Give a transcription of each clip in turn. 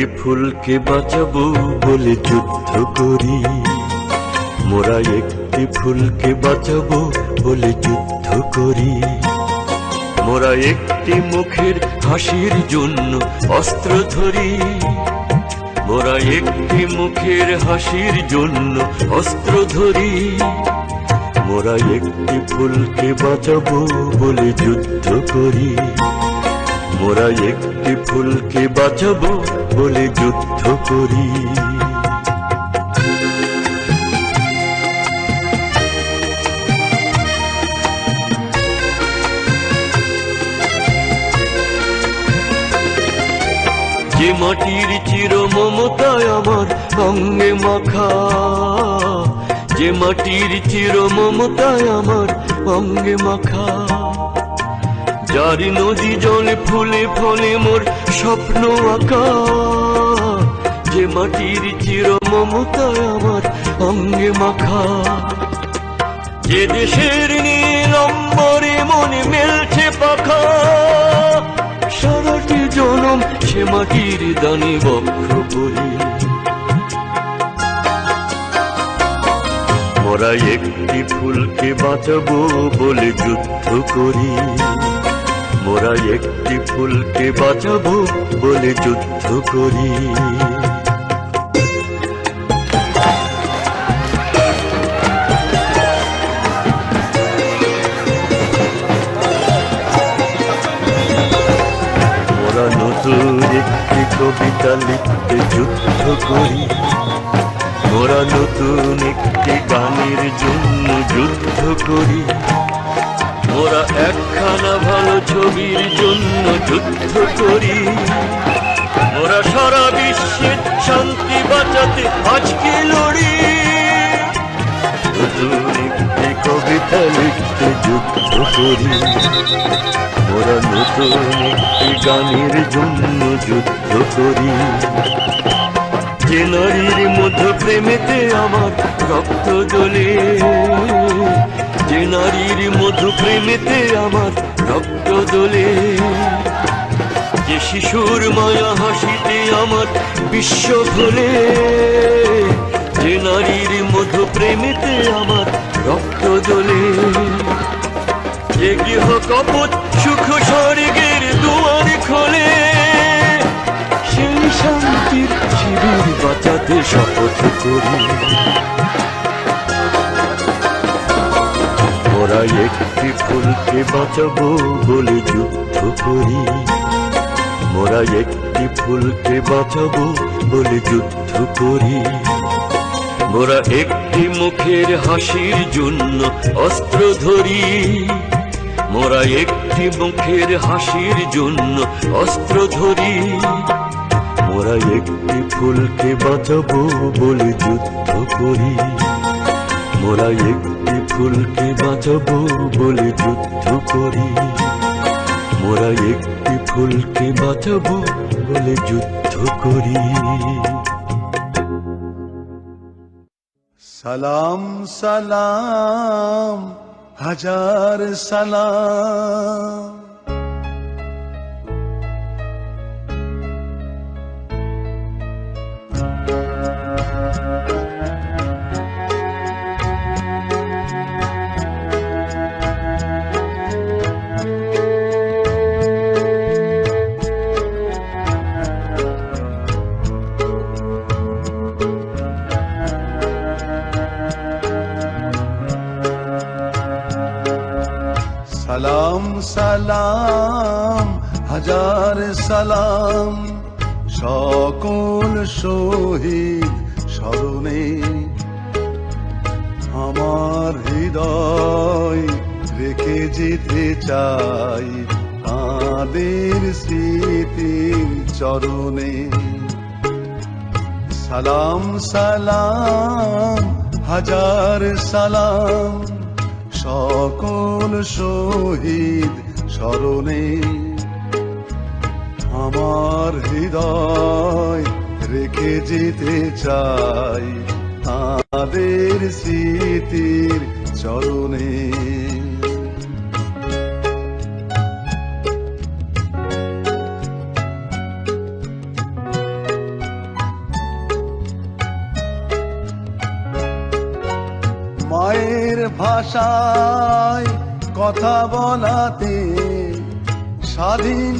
একটি ফুলকে বাঁচাবো বলে যুদ্ধ করি, মোরা একটি ফুলকে বাঁচাবো বলে যুদ্ধ করি। মোরা একটি মুখের হাসির জন্য অস্ত্র ধরি, মোরা একটি মুখের হাসির জন্য অস্ত্র ধরি। মোরা একটি ফুলকে বাঁচাবো বলে যুদ্ধ করি, মোরা একটি ফুলকে বাঁচাবো বলে যুদ্ধ করি। যে মাটির চির মমতায় আমার অঙ্গে মাখা, যে মাটির চির মমতায় আমার অঙ্গে মাখা, যার নদী জলে ফুলে ফলে মোর স্বপ্ন আঁকা। যে মাটির চির মমতায় আমার অঙ্গে মাখা, যে দেশের নীল অম্বরে মনে মেলছে পাখা। সারাটি জনম সে মাটির দানে বক্ষ বলি, মোরা একটি ফুলকে বাঁচাবো বলে যুদ্ধ করি, মোরা একটি ফুলকে বাঁচাবো বলে যুদ্ধ করি। মোরা নতুন একটি কবিতা লিখতে যুদ্ধ করি, মোরা নতুন একটি গানের জন্য যুদ্ধ করি। মোরা একখানা ভালো ছবির জন্য যুদ্ধ করি, মোরা সারা বিশ্বের শান্তি বাঁচাতে আজকে লড়ি। নতুন একটি কবিতা লিখতে যুদ্ধ করি, মোরা নতুন একটি গানের জন্য যুদ্ধ করি। যে নারীর মধ্য প্রেমেতে আমার রক্ত জ্বলে, যে নারীর মধু প্রেমেতে আমার রক্ত দোলে, যে শিশুর মায়া হাসিতে আমার বিশ্ব ভোলে। যে নারীর মধু প্রেমেতে আমার রক্ত দোলে, যে গৃহ কপট সুখ স্বর্গের দুয়ার খোলে। সেই শান্তির শিবির বাঁচাতে শপথ করি, মোরা একটি ফুলকে বাঁচাবো বলে যুদ্ধ করি, মোরা একটি ফুলকে বাঁচাবো বলে যুদ্ধ করি। মোরা একটি মুখের হাসির জন্য অস্ত্র ধরি, মোরা একটি মুখের হাসির জন্য অস্ত্র ধরি। মোরা একটি ফুলকে বাঁচাবো বলে যুদ্ধ করি, মোরা একটি ফুলকে বাঁচাবো বলে যুদ্ধ করি। মোরা একটি ফুলকে বাঁচাবো বলে যুদ্ধ করি। সালাম সালাম হাজার সালাম, সালাম সালাম হাজার সালাম সকল শহীদ স্মরণে। আমার হৃদয় রেখে যেতে চাই তাদের স্মৃতির চরণে। সালাম সালাম হাজার সালাম সকল শহীদ স্মরণে। আমার হৃদয় রেখে যেতে চাই তাদের স্মৃতির চরণে। ভাষায় কথা বলাতে, স্বাধীন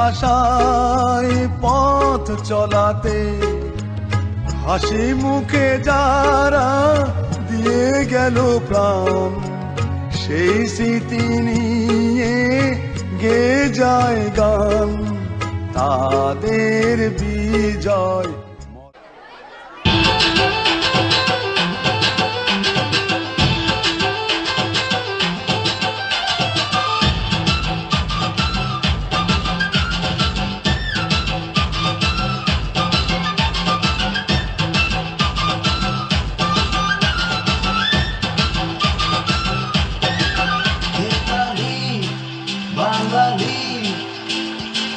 আশায় পথ চলাতে, হাসি মুখে যারা দিয়ে গেল প্রাণ, সেই স্মৃতি নিয়ে গে যায় গান, তাদের বিজয়।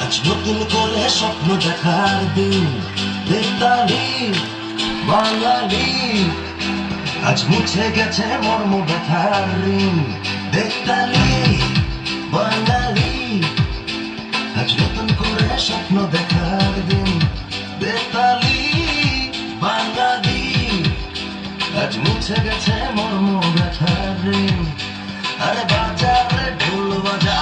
আজ নতুন করে স্বপ্ন দেখার দিন, বেতালি বাঙালি। আজ মুছে গেছে মর্ম ব্যথার ঋণ, বেতালি বাঙালি। আজ নতুন করে স্বপ্ন দেখার দিন, বেতালি বাঙালি। আজ মুছে গেছে মর্ম ব্যথার ঋণ। আরে বাজারে ঢোল বাজা,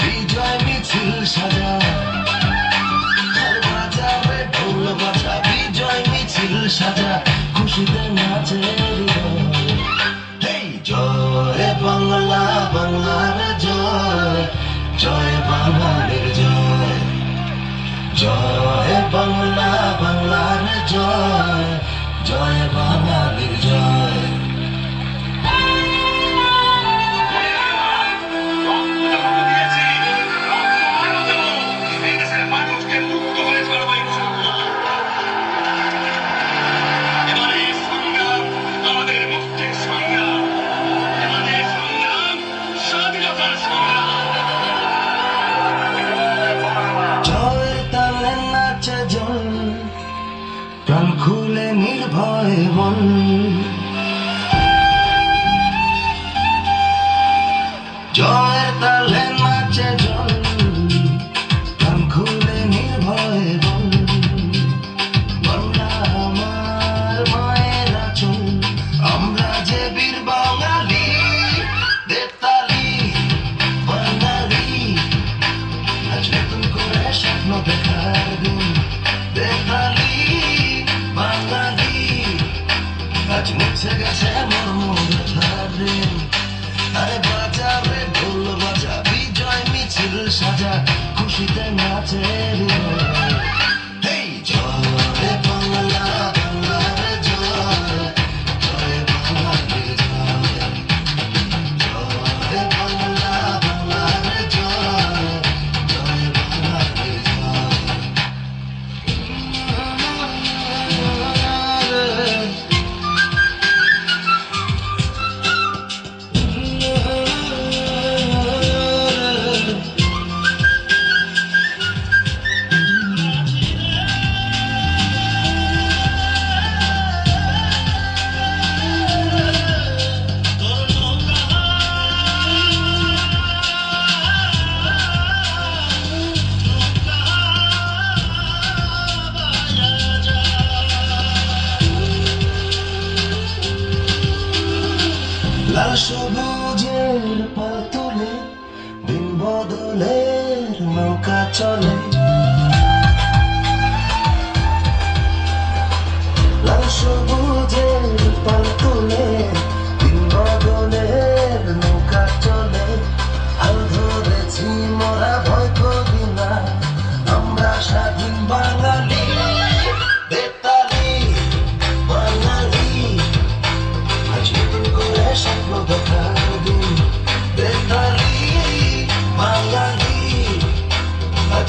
বিজয় মিছিল সাজা। আরে বাজারে ঢোল বাজা, বিজয় মিছিল সাজা, খুশিতে নাচে হৃদয়। হেই জয় বাংলা, বাংলার জয়, জয় বাঙালির জয়। জয় বাংলা, বাংলার জয়, জয় বাঙালির জয়। প্রাণ খুলে নির্ভয় মন, জয়ের তালে নাচে জন, প্রাণ খুলে নির্ভয় মন। বাংলা আমার মায়ের আঁচল, আমরা যে বীর বাঙালি, বেতালি বাঙালি। আজ নতুন করে স্বপ্ন দেখার দিন, বেতালি বাঙালি। আজ মুছে গেছে মর্ম ব্যথার ঋণ। আরে বাজারে ঢোল বাজা, বিজয় মিছিল সাজা, খুশিতে নাচে হৃদয়। হেই জয় বাংলা, বাংলার জয়, জয় বাঙালির জয়। জয় বাংলা, বাংলার জয়, জয় বাঙালির জয়। লাল সবুজের পাল তুলে, দিন বদলের নৌকা চলে। লাল সবুজের পাল তুলে, দিন বদলের নৌকা চলে। হাল ধরেছি মোরা, ভয় করি না, আমরা স্বাধীন বাঙালি, বেতালি বাঙালি। আজ নতুন করে স্বপ্ন দেখার দিন, বেতালি বাঙালি। আজ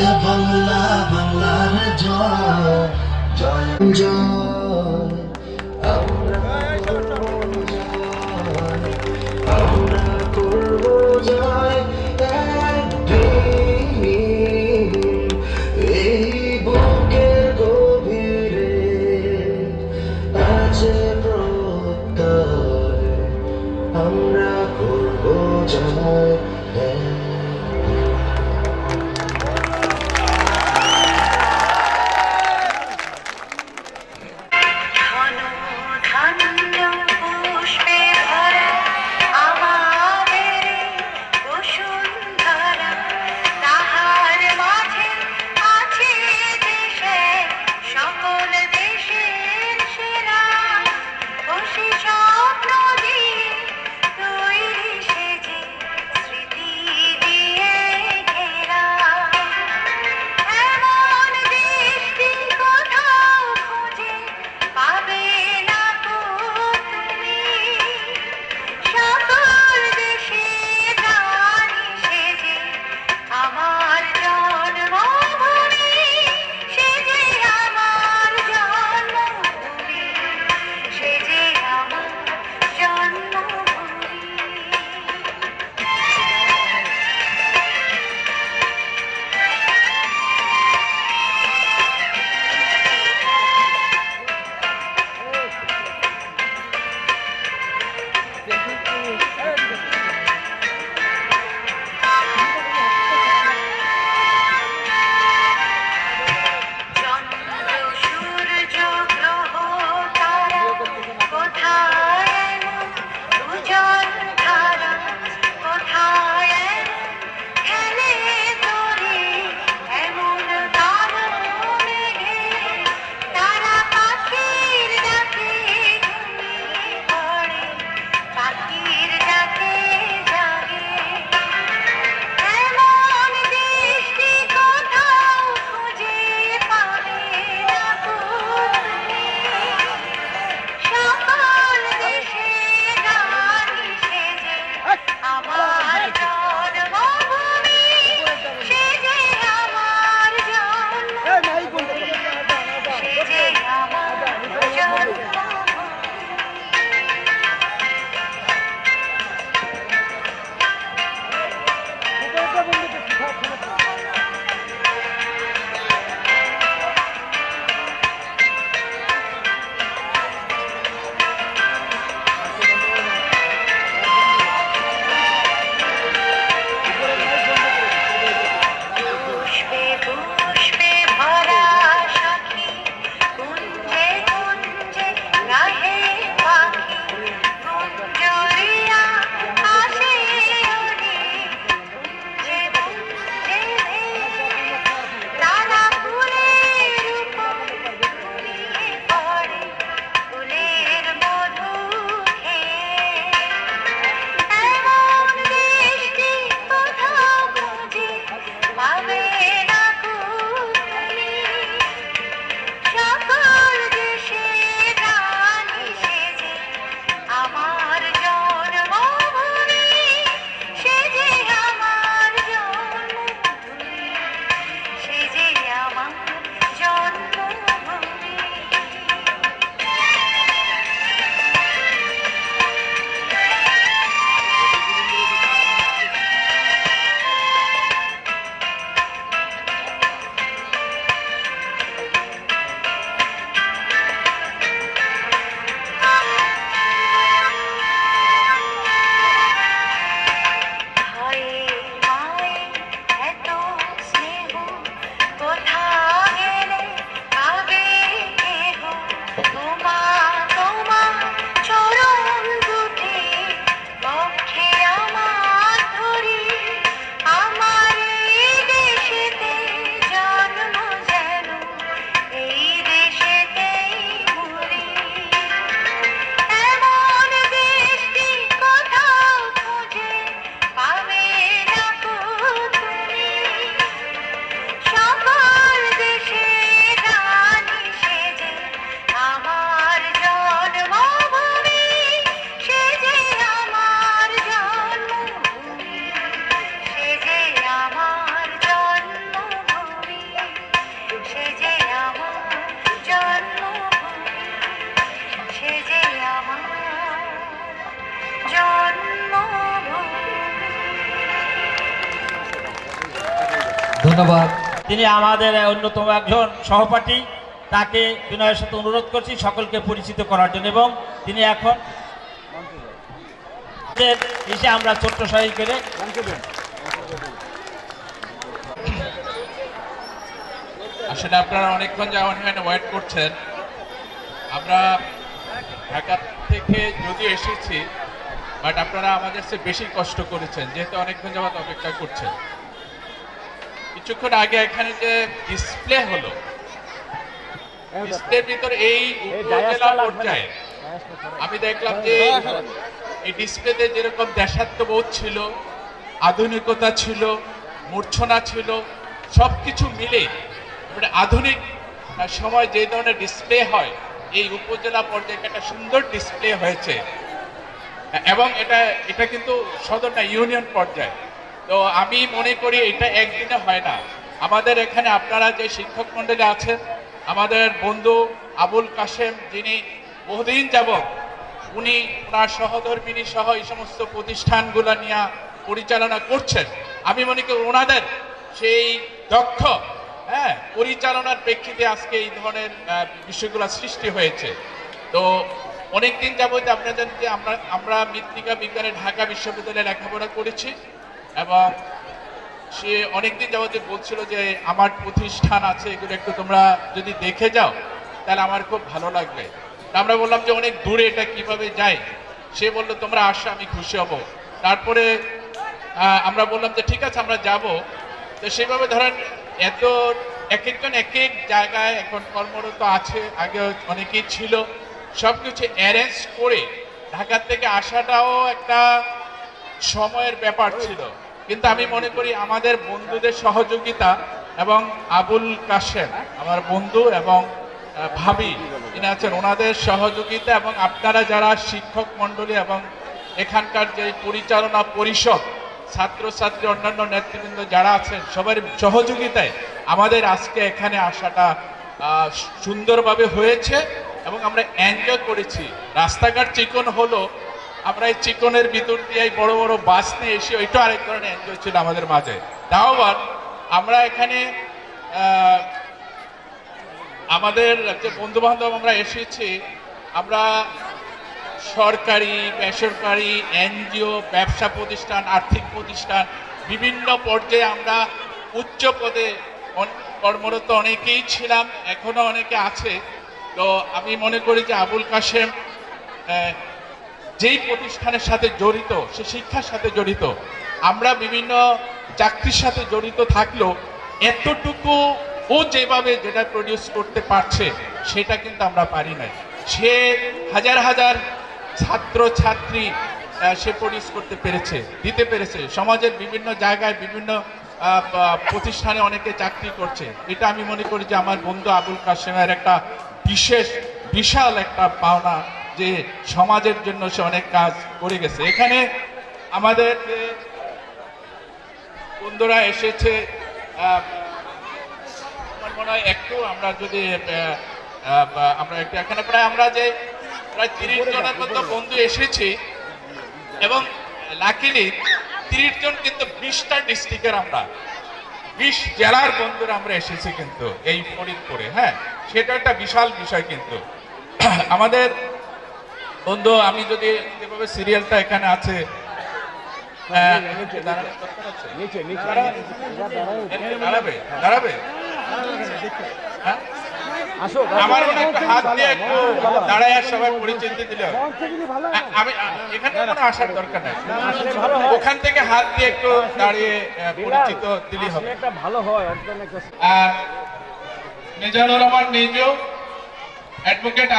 হে বাংলা, বাংলার জয় জয় জয়। আমরা করব জয়, আমরা করব জয় একদিন। এই বুকের গভীরে আছে প্রত্যয়, আমরা করব জয়। ঘন ধান্য ধন্যবাদ। তিনি আমাদের অন্যতম একজন সহপাঠী, তাকে বিনয়ের সাথে অনুরোধ করছি সকলকে পরিচিত করার জন্য, এবং তিনি এখন এসে আমরা ছোট্ট সহায় করে আসলে আপনারা অনেকক্ষণ যাওয়ার এখানে ওয়েট করছেন। আমরা ঢাকা থেকে যদিও এসেছি, বাট আপনারা আমাদের চেয়ে বেশি কষ্ট করেছেন, যেহেতু অনেকক্ষণ যাওয়ার অপেক্ষা করছেন। কিছুক্ষণ আগে এখানে যে ডিসপ্লে হলো, ডিসপ্লের ভিতর এই উপজেলা পর্যায়ে আমি দেখলাম যে এই ডিসপ্লেতে যেরকম দেশাত্মবোধ ছিল, আধুনিকতা ছিল, মূর্ছনা ছিল, সবকিছু মিলে মানে আধুনিক সময় যে ধরনের ডিসপ্লে হয়, এই উপজেলা পর্যায়ে একটা সুন্দর ডিসপ্লে হয়েছে। এবং এটা কিন্তু সদর না, ইউনিয়ন পর্যায়ে। তো আমি মনে করি এটা একদিনে হয় না। আমাদের এখানে আপনারা যে শিক্ষক মন্ডলী আছেন, আমাদের বন্ধু আবুল কাশেম, যিনি বহুদিন যাবৎ উনি ওনার সহধর্মিনী সহ এই সমস্ত প্রতিষ্ঠানগুলো নিয়ে পরিচালনা করছেন, আমি মনে করি ওনাদের সেই দক্ষ পরিচালনার প্রেক্ষিতে আজকে এই ধরনের বিষয়গুলো সৃষ্টি হয়েছে। তো অনেকদিন যাবত আপনারা জানেন যে আমরা মৃত্তিকা বিজ্ঞানে ঢাকা বিশ্ববিদ্যালয়ে লেখাপড়া করেছি, এবং সে অনেকদিন যাবত বলছিল যে আমার প্রতিষ্ঠান আছে, এগুলো একটু তোমরা যদি দেখে যাও তাহলে আমার খুব ভালো লাগবে। আমরা বললাম যে অনেক দূরে এটা কিভাবে যায়, সে বললো তোমরা আসো, আমি খুশি হব। তারপরে আমরা বললাম যে ঠিক আছে আমরা যাব। তো সেভাবে ধরেন এত এক একজন এক এক জায়গায় এখন কর্মরত আছে, আগে অনেকেই ছিল, সব কিছু অ্যারেঞ্জ করে ঢাকা থেকে আসাটাও একটা সময়ের ব্যাপার ছিল। কিন্তু আমি মনে করি আমাদের বন্ধুদের সহযোগিতা এবং আবুল কাশেম আমার বন্ধু এবং ভাবি যিনি আছেন, ওনাদের সহযোগিতা এবং আপনারা যারা শিক্ষক মণ্ডলী এবং এখানকার যে পরিচালনা পরিষদ, ছাত্রছাত্রী, অন্যান্য নেতৃবৃন্দ যারা আছেন, সবার সহযোগিতায় আমাদের আজকে এখানে আসাটা সুন্দরভাবে হয়েছে এবং আমরা এনজয় করেছি। রাস্তাঘাট চিকন হলো, আমরা এই চিকনের ভিতর দিয়ে বড় বড় বাস নিয়ে এসে ওইটা আরেক ধরনের এনজয় ছিল আমাদের মাঝে। তাও আবার আমরা এখানে আমাদের যে বন্ধু বান্ধব আমরা এসেছি, আমরা সরকারি, বেসরকারি, এনজিও, ব্যবসা প্রতিষ্ঠান, আর্থিক প্রতিষ্ঠান, বিভিন্ন পর্যায়ে আমরা উচ্চ পদে কর্মরত অনেকেই ছিলাম, এখনো অনেকে আছে। তো আমি মনে করি যে আবুল কাশেম যেই প্রতিষ্ঠানের সাথে জড়িত, সে শিক্ষার সাথে জড়িত, আমরা বিভিন্ন চাকরির সাথে জড়িত থাকলেও এতটুকু ও যেভাবে যেটা প্রডিউস করতে পারছে সেটা কিন্তু আমরা পারি নাই। সে হাজার হাজার ছাত্র ছাত্রী সে প্রডিউস করতে পেরেছে, দিতে পেরেছে। সমাজের বিভিন্ন জায়গায় বিভিন্ন প্রতিষ্ঠানে অনেকে চাকরি করছে। এটা আমি মনে করি যে আমার বন্ধু আবুল কাশেমের একটা বিশাল একটা পাওনা, যে সমাজের জন্য সে অনেক কাজ করে গেছে। এখানে আমাদের যে বন্ধুরা এসেছে, আমার মনে হয় একটু আমরা যদি আমরা একটু এখানে প্রায় 30 জনের মতো বন্ধু এসেছি, এবং লাকিলি 30 জন কিন্তু 20টা ডিস্ট্রিক্টের, আমরা 20 জেলার বন্ধুরা আমরা এসেছি কিন্তু এই ফরিদপুরে। হ্যাঁ, সেটা একটা বিশাল বিষয়। কিন্তু আমাদের বন্ধু, আমি যদি যেভাবে সিরিয়ালটা এখানে আছে, দাঁড়াবে আমার হাত দিয়ে একটু দাঁড়ায় সবাই পরিচিতি দিলে আমি এখানে কোনো আসার দরকার নাই, ওখান থেকে হাত দিয়ে একটু দাঁড়িয়ে পরিচিত দিলে হবে। মিজানুর রহমান নিজু, অ্যাডভোকেট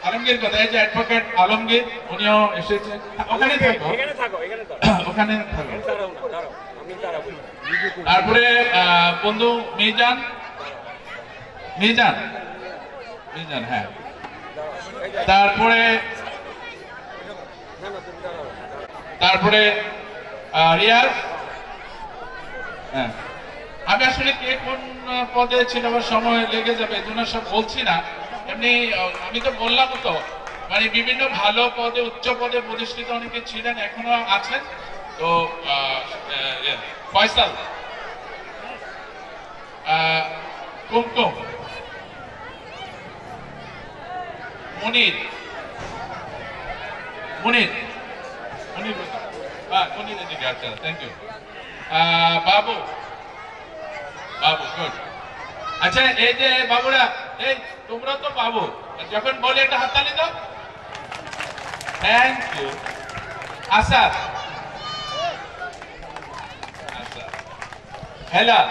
আলমগীর কথা, এই যে অ্যাডভোকেট আলমগীর, উনিও এসেছেন। ওখানে থাকো। তারপরে বন্ধু মিজান, হ্যাঁ। তারপরে রিয়াজ, হ্যাঁ। আমি আসলে কে কোন পদে ছিল, আমার সময় লেগে যাবে, এই জন্য সব বলছি না। এমনি আমি তো বললাম তো, মানে বিভিন্ন ভালো পদে, উচ্চ পদে প্রতিষ্ঠিত অনেকে ছিলেন, এখনো আছেন। তো ফয়সাল, কুমকুম, মুনির, মুনির, মুনির, মুনির এদিকে, আচ্ছা, thank you. Babu, Babu, good. আচ্ছা, এই যে বাবুরা, এই তোমরা তো বাবু, যখন বলে একটা হাততালি দাও। Thank you. আসাদ, আসাদ, হেলাল,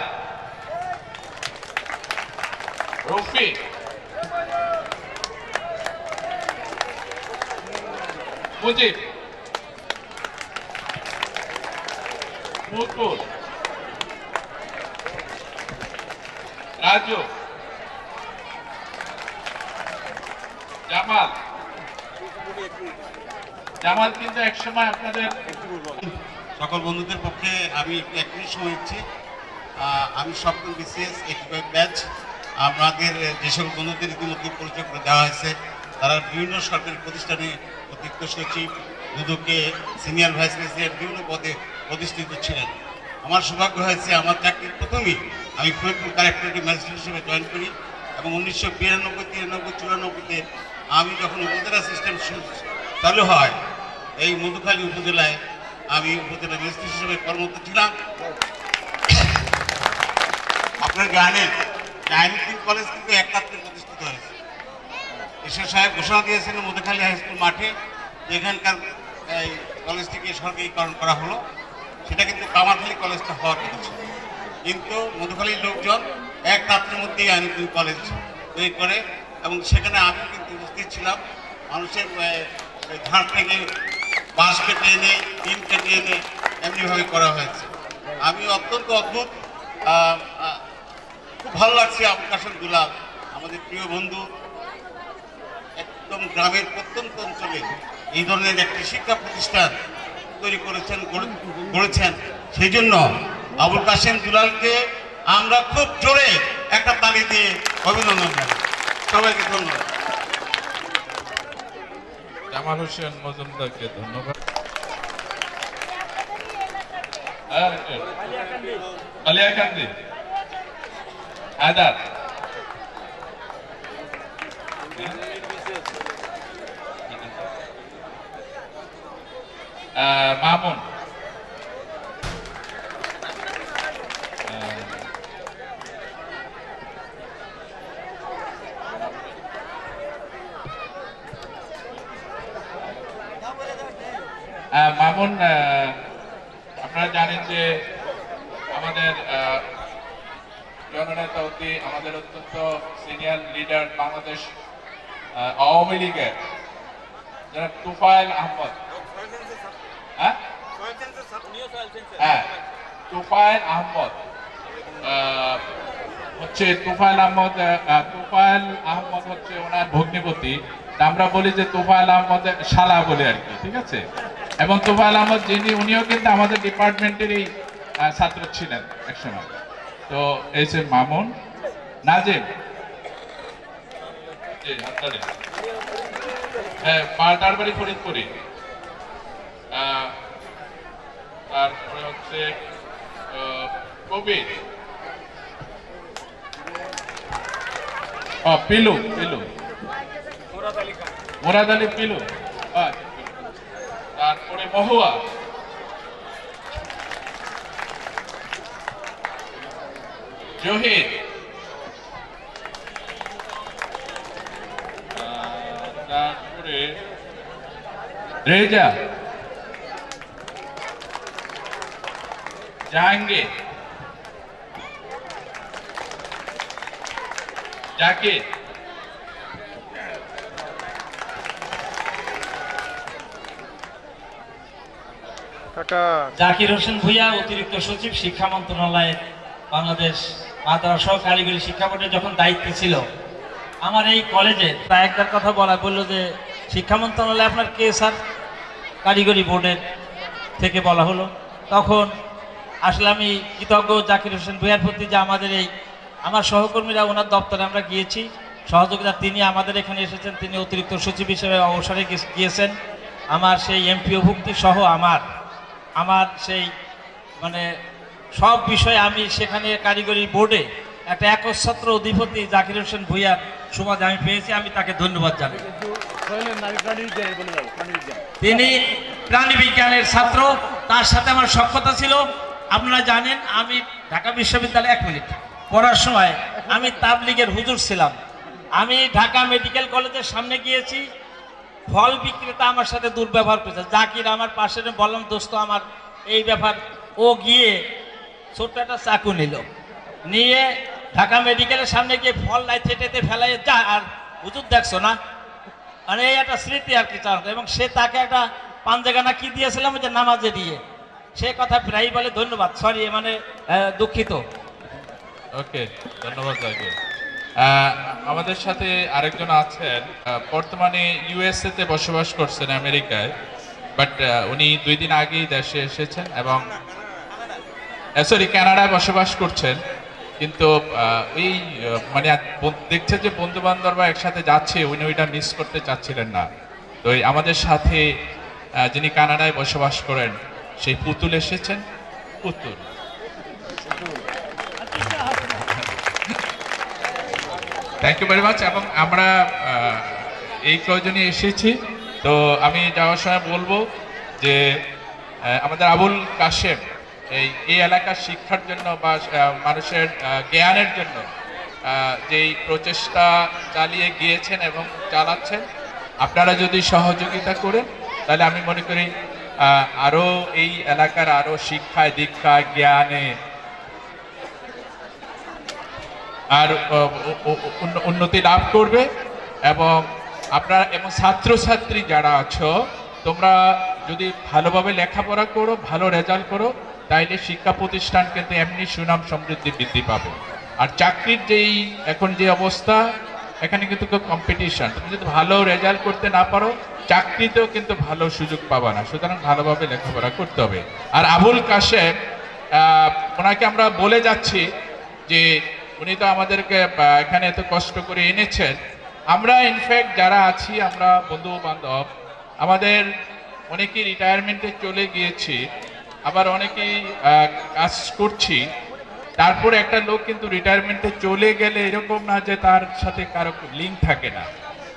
রফিক, মুজিব, মুকুল, রাজু, জামাল। জামাল কিন্তু একসময় আপনাদের সকল বন্ধুদের পক্ষে আমি একই সময় ইচ্ছি আমি সপ্তম বিসিএস 85 ব্যাচ আমাদের যে সকল বন্ধুদের ইতিমধ্যে পরিচয় করে দেওয়া হয়েছে, তারা বিভিন্ন সরকারি প্রতিষ্ঠানে অতিরিক্ত সচিব, দুদকে সিনিয়র ভাইস প্রেসিডেন্ট বিভিন্ন পদে প্রতিষ্ঠিত ছিলেন। আমার সৌভাগ্য হয়েছে আমার চাকরির প্রথমেই আমি ফরিদপুর কালেক্টরেট ম্যাজিস্ট্রেট হিসেবে জয়েন করি এবং 1992, 93, 94-তে আমি যখন উপজেলা সিস্টেম চালু হয় এই মধুখালী উপজেলায় আমি উপজেলা ম্যাজিস্ট্রেট হিসেবে কর্মরত ছিলাম। আপনার জানেন আইনউদ্দিন কলেজ কিন্তু একমাত্র প্রতিষ্ঠিত হয়েছে। ঈশ্বর সাহেব ঘোষণা দিয়েছিলেন মধুখালী হাই স্কুল মাঠে, যেখানকার এই কলেজটিকে সরকারিকরণ করা হলো। সেটা কিন্তু কামারখালী কলেজটা হওয়ার কথা ছিল, কিন্তু মধুখালীর লোকজন এক রাত্রের মধ্যেই আইনউদ্দিন কলেজ তৈরি করে এবং সেখানে আমি কিন্তু উপস্থিত ছিলাম। মানুষের ধার থেকে বাঁশ কেটে এনে, টিন কেটে এনে এমনিভাবে করা হয়েছে। আমি অত্যন্ত অদ্ভুত, খুব ভালো লাগছে আবুল কাশেম দুলাল আমাদের প্রিয় বন্ধু একদম গ্রামের প্রত্যন্ত অঞ্চলে এই ধরনের একটি শিক্ষা প্রতিষ্ঠান তৈরি করেছেন। সেই জন্য আবুল কাশেম দুলালকে আমরা খুব জোরে একটা তালি দিয়ে অভিনন্দন জানাই। সবাইকে ধন্যবাদ। জামাল হোসেন মজুমদারকে ধন্যবাদ। আলিয়াকান্দি, হায়দার, মামুন, মামুন, আপনারা জানেন যে আমাদের জননেতা অতি আমাদের অত্যন্ত সিনিয়র লিডার বাংলাদেশ আওয়ামী লীগের যারা তুফাইল আহমদ, হ্যাঁ তুফাইল আহমদ হচ্ছে তুফাইল আহমদ হচ্ছে ওনার ভগ্নিপতি। আমরা বলি যে তুফাইল আহমদ শালা বলে আর কি, ঠিক আছে। এবং তুফাইল আহমদ উনিও কিন্তু আমাদের ডিপার্টমেন্টেরই ছাত্র ছিলেন একসময়। তো এই যে মামুন, নাজিম, হ্যাঁ পাটারবাড়ি ফরিদপুরি, তারপরে হচ্ছে কবির, পিলু, মুরাদ আলী পিলু, তারপরে মহুয়া, জহির, তারপরে রেজা, জাহাঙ্গীর, জাকির, জাকির হোসেন ভূঁইয়া, অতিরিক্ত সচিব, শিক্ষা মন্ত্রণালয়ের বাংলাদেশ মাদ্রাসা ও কারিগরি শিক্ষা বোর্ডের যখন দায়িত্বে ছিল আমার এই কলেজে, তা একটার কথা বললো যে শিক্ষা মন্ত্রণালয়ে আপনার কে স্যার? কারিগরি বোর্ডের থেকে বলা হলো। তখন আসলে আমি কৃতজ্ঞ জাকির হোসেন ভূঁইয়ার প্রতি যে আমাদের আমার সহকর্মীরা ওনার দপ্তরে আমরা গিয়েছি সহযোগিতা, তিনি আমাদের এখানে এসেছেন, তিনি অতিরিক্ত সচিব হিসেবে অবসরে গিয়েছেন। আমার সেই এমপিও ভুক্তি সহ আমার আমার সেই মানে সব বিষয়ে আমি সেখানে কারিগরি বোর্ডে একটা একচ্ছত্র অধিপতি জাকির হোসেন ভূঁইয়ার সুবাদে আমি পেয়েছি, আমি তাকে ধন্যবাদ জানাই। তিনি প্রাণী বিজ্ঞানের ছাত্র, তার সাথে আমার সখ্যতা ছিল। আপনারা জানেন আমি ঢাকা বিশ্ববিদ্যালয়ে 1 মিনিট পড়ার সময় আমি তাবলিগের হুজুর ছিলাম। আমি ঢাকা মেডিকেল কলেজের সামনে গিয়েছি, ফল বিক্রেতা আমার সাথে দুর্ব্যবহার করেছে। জাকির আমার পাশে, বললাম দোস্ত আমার এই ব্যাপার। ও গিয়ে ছোট্ট একটা চাকু নিয়ে ঢাকা মেডিকেলের সামনে গিয়ে ফল লাই চেটেতে ফেলাই যা, আর হুজুর দেখছো না, মানে এই একটা স্মৃতি আর কি চান। এবং সে তাকে একটা পাঞ্জাগানা কি দিয়েছিলাম যে নামাজে দিয়ে, সে কথা প্রায় বলে ধন্যবাদ, সরি মানে দুঃখিত। ওকে, ধন্যবাদ জাকির। আমাদের সাথে আরেকজন আছেন, বর্তমানে ইউএসএ তে বসবাস করছেন, আমেরিকায়, বাট উনি 2 দিন আগেই দেশে এসেছেন এবং সরি কানাডায় বসবাস করছেন। কিন্তু এই মানে দেখছে যে বন্ধু বান্ধবরা একসাথে যাচ্ছে, উনি ওইটা মিস করতে চাচ্ছিলেন না। তো আমাদের সাথে যিনি কানাডায় বসবাস করেন সেই পুতুল এসেছেন। পুতুল, থ্যাংক ইউ ভেরি মাচ। এবং আমরা এই কয়জনই এসেছি। তো আমি যাওয়ার সময় বলবো যে আমাদের আবুল কাশেম এই এলাকার শিক্ষার জন্য বা মানুষের জ্ঞানের জন্য যেই প্রচেষ্টা চালিয়ে গিয়েছেন এবং চালাচ্ছেন, আপনারা যদি সহযোগিতা করেন তাহলে আমি মনে করি আরো এই এলাকার আরো শিক্ষায় দীক্ষায় জ্ঞানে আর উন্নতি লাভ করবে। এবং আপনারা এবং ছাত্রছাত্রী যারা আছো, তোমরা যদি ভালোভাবে লেখাপড়া করো, ভালো রেজাল্ট করো, তাইলে শিক্ষা প্রতিষ্ঠান কিন্তু এমনি সুনাম সমৃদ্ধি বৃদ্ধি পাবে। আর চাকরির যেই এখন যে অবস্থা, এখানে কিন্তু কম্পিটিশন, তুমি যদি ভালো রেজাল্ট করতে না পারো চাকরিতেও কিন্তু ভালো সুযোগ পাবা না। সুতরাং ভালোভাবে লেখাপড়া করতে হবে। আর আবুল কাশেম, ওনাকে আমরা বলে যাচ্ছি যে উনি তো আমাদেরকে এখানে এত কষ্ট করে এনেছেন। আমরা ইনফ্যাক্ট যারা আছি, আমরা বন্ধু বান্ধব, আমাদের অনেকেই রিটায়ারমেন্টে চলে গিয়েছি, আবার অনেকেই কাজ করছি। তারপরে একটা লোক কিন্তু রিটায়ারমেন্টে চলে গেলে এরকম না যে তার সাথে কারো লিঙ্ক থাকে না।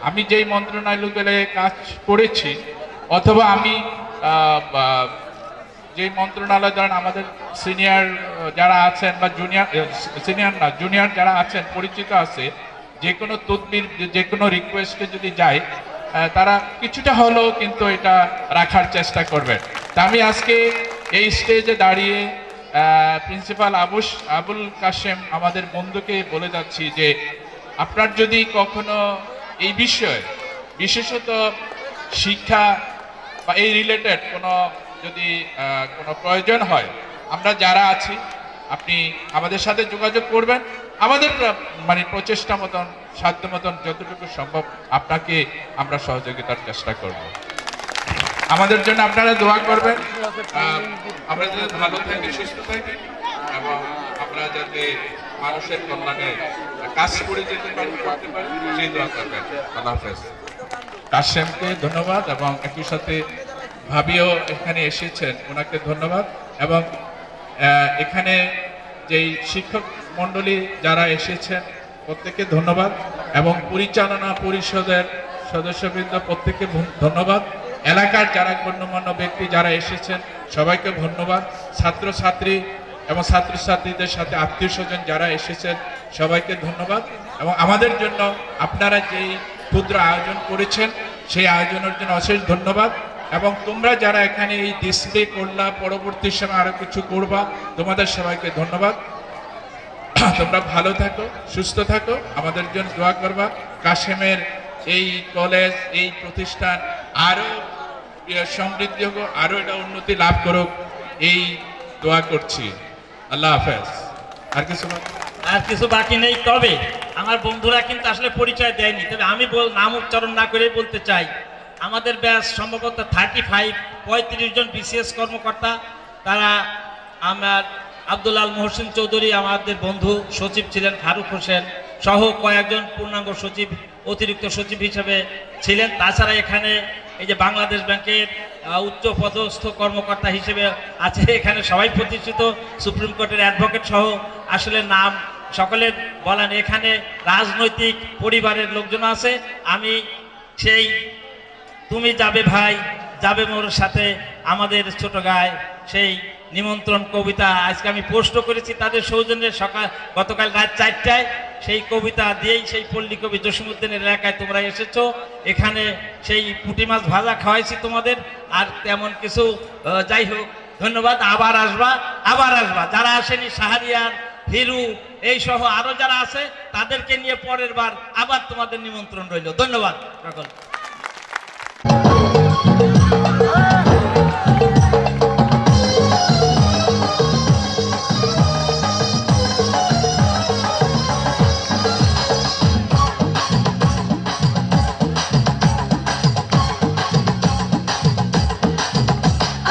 আমি যেই মন্ত্রণালয়গুলো কাজ করেছি, অথবা আমি যেই মন্ত্রণালয় ধরেন আমাদের সিনিয়র যারা আছেন বা জুনিয়র যারা আছেন, পরিচিত আছে, যে কোনো তদবির যে কোনো রিকোয়েস্টে যদি যায়, তারা কিছুটা হলেও কিন্তু এটা রাখার চেষ্টা করবেন। তা আমি আজকে এই স্টেজে দাঁড়িয়ে প্রিন্সিপাল আবুল কাশেম আমাদের বন্ধুকে বলে যাচ্ছি যে আপনার যদি কখনো এই বিষয়ে, বিশেষত শিক্ষা বা এই রিলেটেড কোনো যদি কোনো প্রয়োজন হয়, আমরা যারা আছি আপনি আমাদের সাথে যোগাযোগ করবেন। আমাদের মানে প্রচেষ্টা মতন, সাধ্য মতন যতটুকু সম্ভব আপনাকে আমরা সহযোগিতার চেষ্টা করব। আমাদের জন্য আপনারা দোয়া করবেন, আমরা যাতে ভালো থাকি, সুস্থ থাকি এবং আমরা যাতে মানুষের কল্যাণে কাজ করে যেতে পারি, করতে পারি, সেই দোয়া করবেন। আল্লাহ হাফেজ। কাশেমকে ধন্যবাদ এবং একই সাথে ভাবিও এখানে এসেছেন, ওনাকে ধন্যবাদ। এবং এখানে যেই শিক্ষক মণ্ডলী যারা এসেছেন প্রত্যেককে ধন্যবাদ এবং পরিচালনা পরিষদের সদস্যবৃন্দ প্রত্যেককে ধন্যবাদ। এলাকার যারা গণ্যমান্য ব্যক্তি যারা এসেছেন সবাইকে ধন্যবাদ। ছাত্রছাত্রী এবং ছাত্রছাত্রীদের সাথে আত্মীয় স্বজন যারা এসেছেন সবাইকে ধন্যবাদ। এবং আমাদের জন্য আপনারা যেই ক্ষুদ্র আয়োজন করেছেন সেই আয়োজনের জন্য অশেষ ধন্যবাদ। এবং তোমরা যারা এখানে এই ডিসপ্লে করলা, পরবর্তী সময় আরো কিছু করবা, তোমাদের সবাইকে ধন্যবাদ। তোমরা ভালো থাকো, সুস্থ থাকো, আমাদের জন্য দোয়া করবা। কাশেমের এই কলেজ, এই প্রতিষ্ঠান আরো সমৃদ্ধি হোক, আরো এটা উন্নতি লাভ করুক, এই দোয়া করছি। আল্লাহ হাফেজ। আর কিছু বাকি নেই। তবে আমার বন্ধুরা কিন্তু আসলে পরিচয় দেয়নি, তবে আমি নাম উচ্চারণ না করে বলতে চাই, আমাদের ব্যাচ সম্ভবত 35 জন বিসিএস কর্মকর্তা। তারা আমার আব্দুল আল মোহসিন চৌধুরী আমাদের বন্ধু সচিব ছিলেন, ফারুক হোসেন সহ কয়েকজন পূর্ণাঙ্গ সচিব, অতিরিক্ত সচিব হিসেবে ছিলেন। তাছাড়া এখানে এই যে বাংলাদেশ ব্যাংকের উচ্চ পদস্থ কর্মকর্তা হিসেবে আছে, এখানে সবাই প্রতিষ্ঠিত, সুপ্রিম কোর্টের অ্যাডভোকেট সহ আসলে নাম সকলের বলেন। এখানে রাজনৈতিক পরিবারের লোকজন আছে। আমি সেই তুমি যাবে ভাই যাবে মোর সাথে আমাদের ছোট গায়ে সেই নিমন্ত্রণ কবিতা আজকে আমি পোস্টও করেছি তাদের সৌজন্যে। গতকাল রাত 4টায় সেই কবিতা দিয়েই সেই পল্লী কবি জসীমউদ্দিনের এলাকায় তোমরা এসেছো। এখানে সেই পুঁটি মাছ ভাজা খাওয়াইছি তোমাদের। আর তেমন কিছু যাই হোক, ধন্যবাদ। আবার আসবা। যারা আসেনি, শাহরিয়ার, হিরু এই সহ আরো যারা আছে তাদেরকে নিয়ে পরের বার আবার তোমাদের নিমন্ত্রণ রইল। ধন্যবাদ সকল।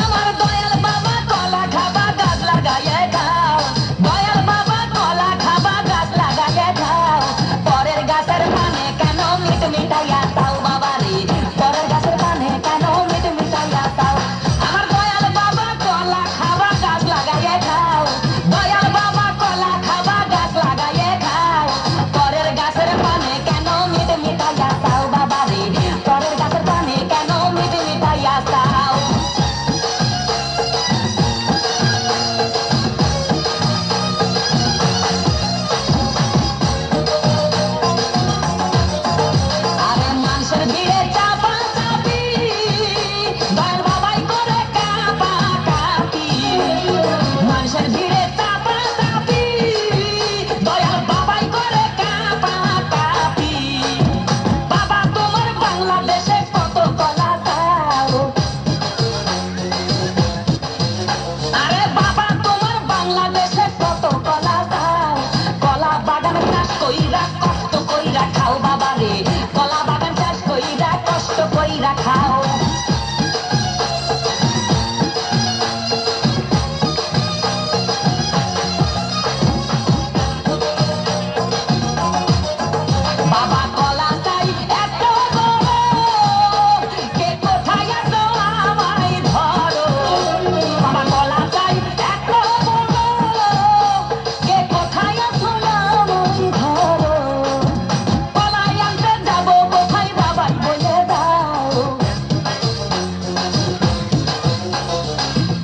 আমার দয়াল বাবা কলা খাবা গাছ লাগাইয়ে খাও, দয়াল বাবা কলা খাবা গাছ লাগাইয়ে খাও, পরের গাছের পানে কেন মিট মিটাইয়া দাও বাবা রে, পরের গাছের পানে কেন মিট মিটাইয়া দাও। আমার দয়াল বাবা কলা খাবা গাছ লাগাইয়ে খাও, দয়াল বাবা কলা খাবা গাছ লাগাইয়ে খাও, পরের গাছের পানে কেন মিট মিটাইয়া দাও বাবা রে, পরের গাছের পানে কেন মিট মিটাইয়া দাও। আরে মানুষের ভিড়ে চাপা চাপি, দয়াল বাবাই করে কাপা কাপি, মানুষের ভিড়ে চাপা চাপি, দয়াল বাবাই করে কাপা কাপি। বাবা তোমার বাংলাদেশে কত কলা দাও, আরে বাবা তোমার বাংলাদেশে কত কলা দাও, কলা বাগান চাষ কইরা কষ্ট কইরা খাও বাবা রে, কলা বাগান চাষ কইরা কষ্ট কইরা খাও। বাবা কলা চাই এত বড়, কে কোথায় আছো আমায় ধরো, বাবা কলা চাই এত বড়, কে কোথায় আছো আমায় ধরো, কলাই আনতে যাবো কোথায় বাবাই বলে দাও,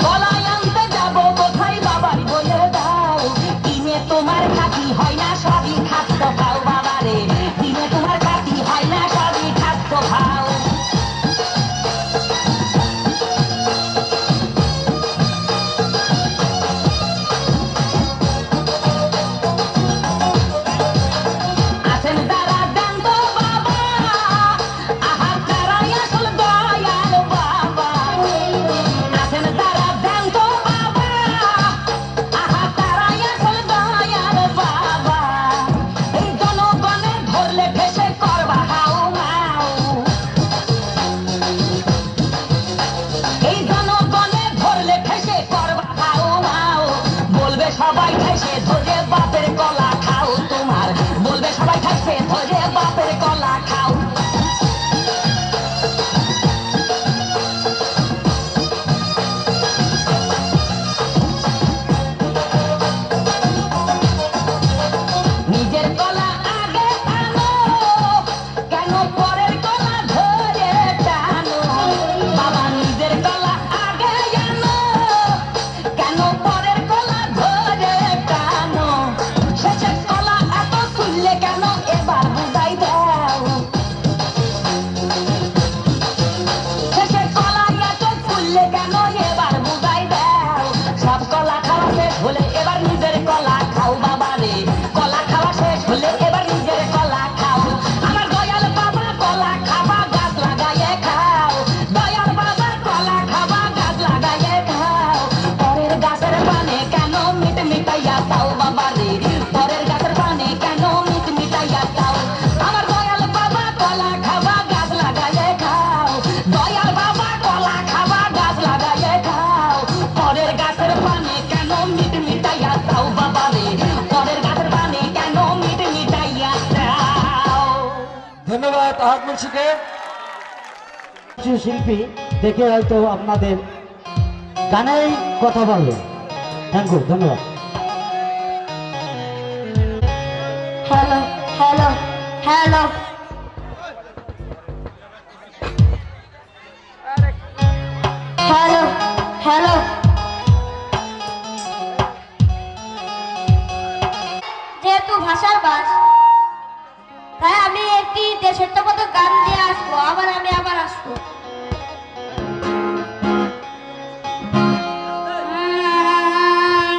কলাই আনতে যাবো কোথায় বাবাই বলে দাও। দিনে তোমার খাতি হয় না সবই খাদ্য খাও বাবা রে, দিনে তোমার খাতি হয় না সবই খাদ্য খাও। আছেন তারা দেন তো বাবা, আহার তারাই আসল দয়াল বাবা, আছেন তারা দেন তো বাবা, আহার তারাই আসল দয়াল বাবা। এই জনগণে ধরলে ভেসে করবা হাও মাও, এই জনগণে ধরলে ভেসে করবা হাও মাও, বলবে সবাই ভেসে ধরে বাপের কলা খাও তোমার, বলবে সবাই ভেসে ধরে বাপের কলা খাও। নিজের কলা আগে আনো, কেন পরের কলা ধরে টানো, বাবা নিজের কলা আগে আনো, কেন পরের কলা ধরে টানো, শেষের কলা এত তুললে কেন এবার বুঝাই দাও, শেষের কলা এত তুললে কেন এবার বুঝাই দাও। সব কলা খাওয়া শেষ হলে এবার নিজের কলা খাও বাবা রে, কলা খাওয়া শেষ হলে এবার নিজের কলা খাও। আমার দয়াল বাবা কলা খাবা গাছ লাগাইয়ে খাও, দয়াল বাবা কলা খাবা গাছ লাগাইয়ে খাও, পরের গাছের পানে কেন মিট মিটাইয়া দাও বাবা রে, পরের গাছের পানে কেন মিট মিটাইয়া দাও। আমার দয়াল বাবা কলা খাবা গাছ লাগাইয়ে খাও, দয়াল বাবা কলা খাবা গাছ লাগাইয়ে খাও, পরের গাছের পানে কেন মিট মিটাইয়া দাও বাবা রে, পরের গাছের পানে কেন মিট মিটাইয়া দাও। ধন্যবাদ আহাদ মুন্সিকে। শিল্পী দেখে হয়তো আপনাদের গানেই কথা বলবে। থ্যাংক ইউ, ধন্যবাদ। Hello hello hello hello hello যেহেতু ভাষার বাস, তাই আমি একটি দেশাত্মবোধক গান দিয়ে আসবো, আবার আসবো।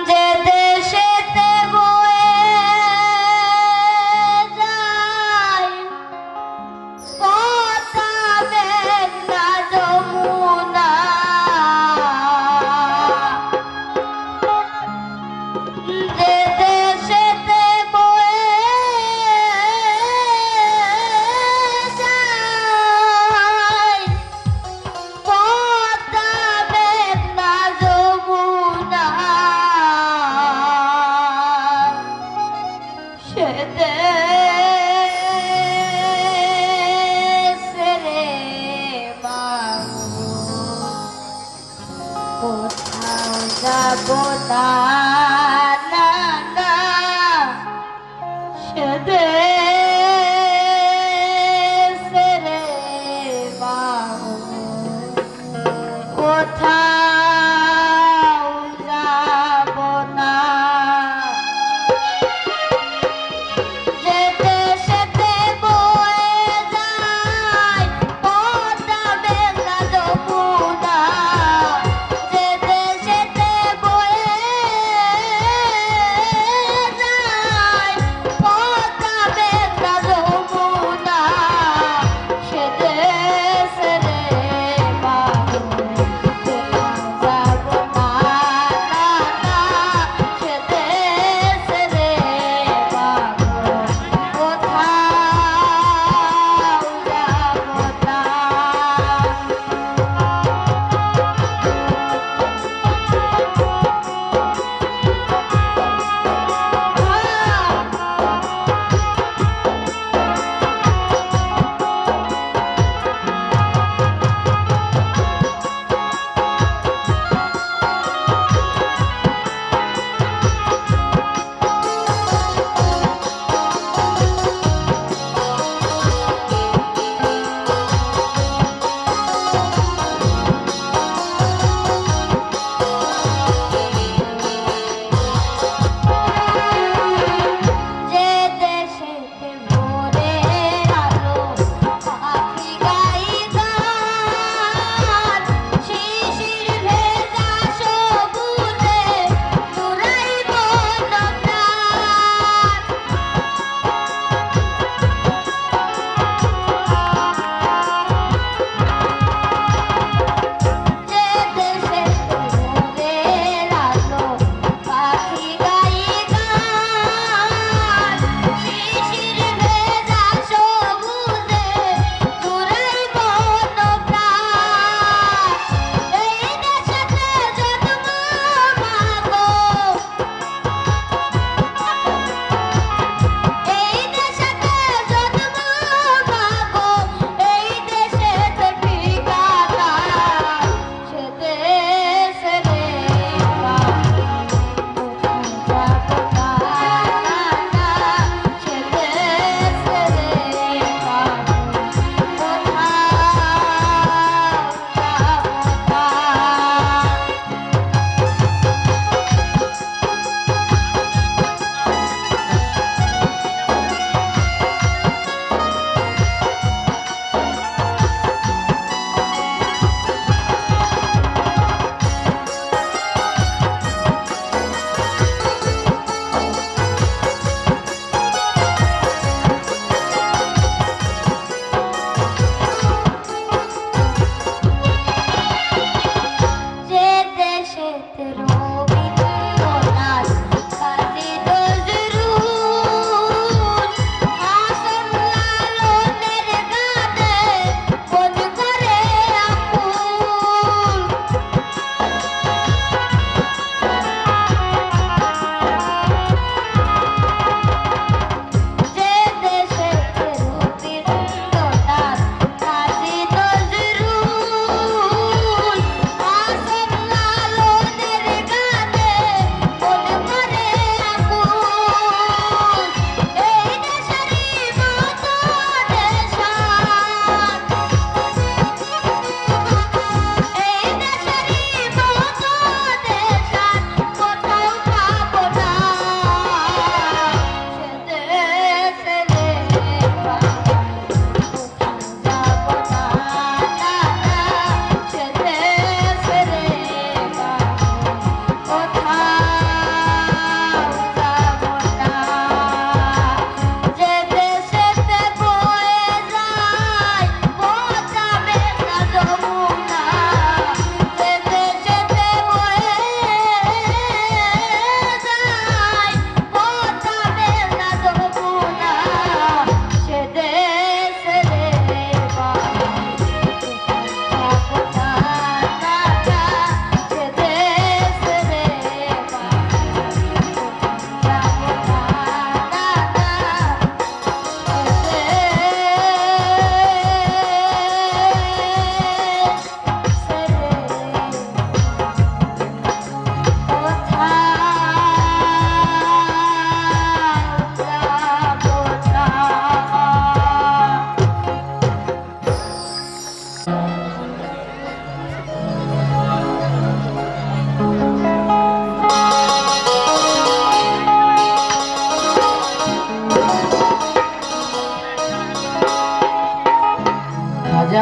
যে দেশেতে বয়ে যায় পদ্মা মেঘনা যমুনা, যে দেশেতে বয়ে যায় পদ্মা মেঘনা যমুনা, সে দেশেরে মানুষ কোথাও যাব না।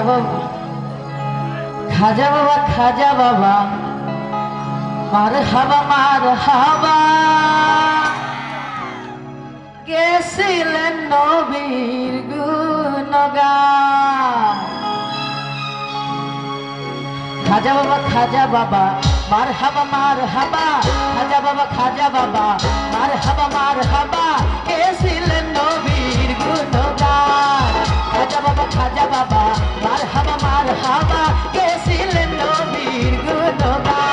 বাবা, খাজা বাবা, খাজা বাবা, মার হাবা, মার হাবা, গেছিলেন নবীর গুণগান। খাজা বাবা, খাজা বাবা, মার হাবা, মার হাবা, খাজা বাবা, খাজা বাবা, মার হাবা, মার হাবা, গেছিলেন নবীর গুণগান। খাজা বাবা, খাজা বাবা, মার হাবা, মার হাবা, গেছিলেন নবীর গুণগান।